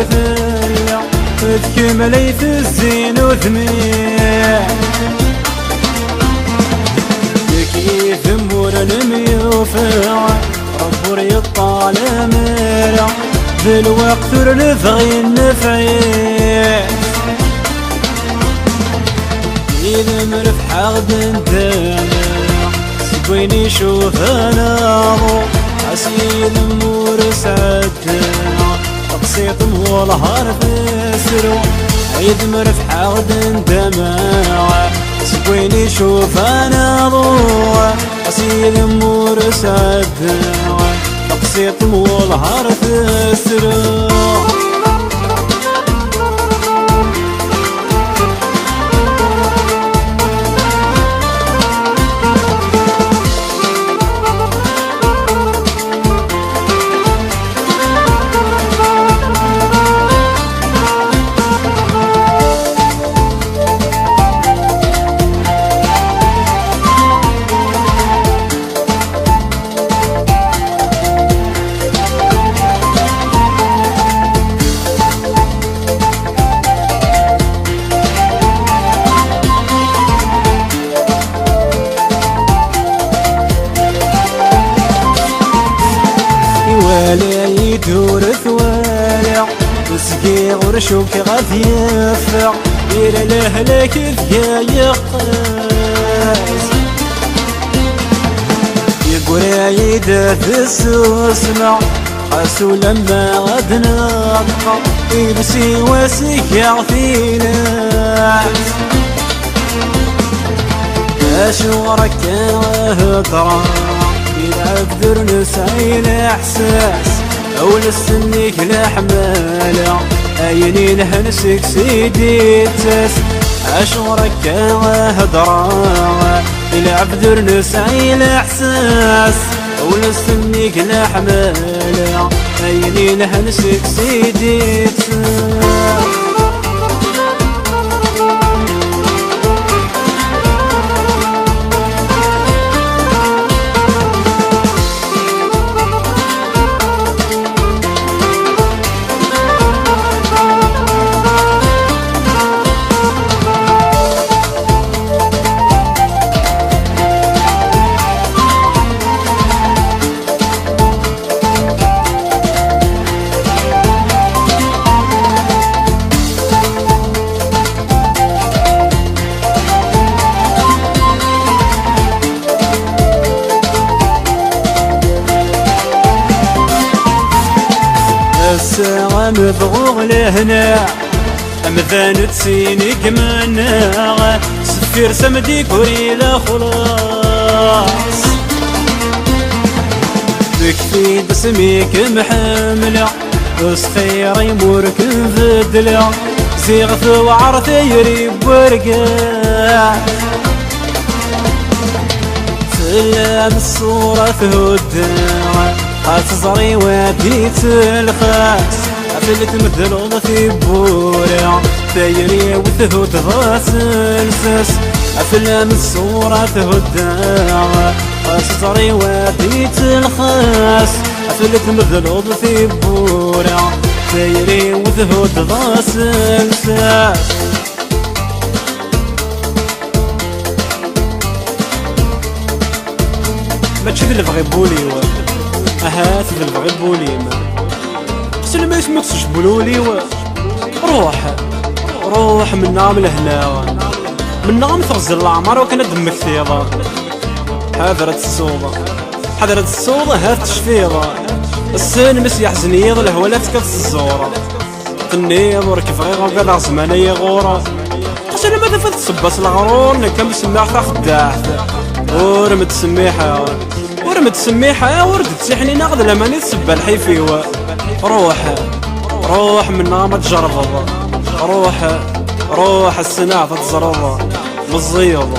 ثلا تكملي في الزين وثمين كيف مور الميوفع ربور يطال مرع بالوقت رنفغي النفعين إذا مرف حغد انتمع سبويني شوف ناظر عسيل مور سعدنا تقسيط مولهار تسرو عيد مرف حغد انتمع سبويني شوف ناظر عسيل مور سعدنا تقسيط مولهار تسرو ولا يدور ثوالع وسقي غرشوك غاث يفع إلى الأهلك ذكا يقاس يقول عيدة السوسمع حاسو لما غاد نطقع يبسي وسكع في ناس أشورك هضرا يلعب ذر نسعي الإحساس أو نستنيك الحمالة أيني نهنسك سيدي التاس أشورك هضرا يلعب ذر نسعي الإحساس أو نستنيك الحمالة أيني نهنسك سيدي التاس الساعة مبغوغ لهنا أمذان تسينيك منا سفير سمديك وريلا خلاص بكفي بسميك محملة وسخير يمورك نفدلة زيغث وعرث يريب ورقاع سلام الصورة تهدى أتصري واديت الخاس أفلت مثل وضثي بورع تيري وثهود غاس الساس أفلام الصورة تهدى أتصري واديت الخاس أفلت مثل وضثي بورع تيري وثهود غاس الساس ما تشد اللي بغي بولي هات ذا البغي بولي ما خصني ما يسمكش بولولي روح من نام لهنا من نام تغزل العمر وكان دمك ثيضا حضرت الصوضة هات تشفيضة السن مس يحزنيض الهوالات كتس الزورة تنيض وركف غير وقال زمانية غورة خصني ما تفت تصبس الغرور نكم سماح تاخداح ورمت سميحة ورد تسيحني ناخذ لما نتسبى الحيفي روح من نام تجرب روح السنة تتزرب مزيض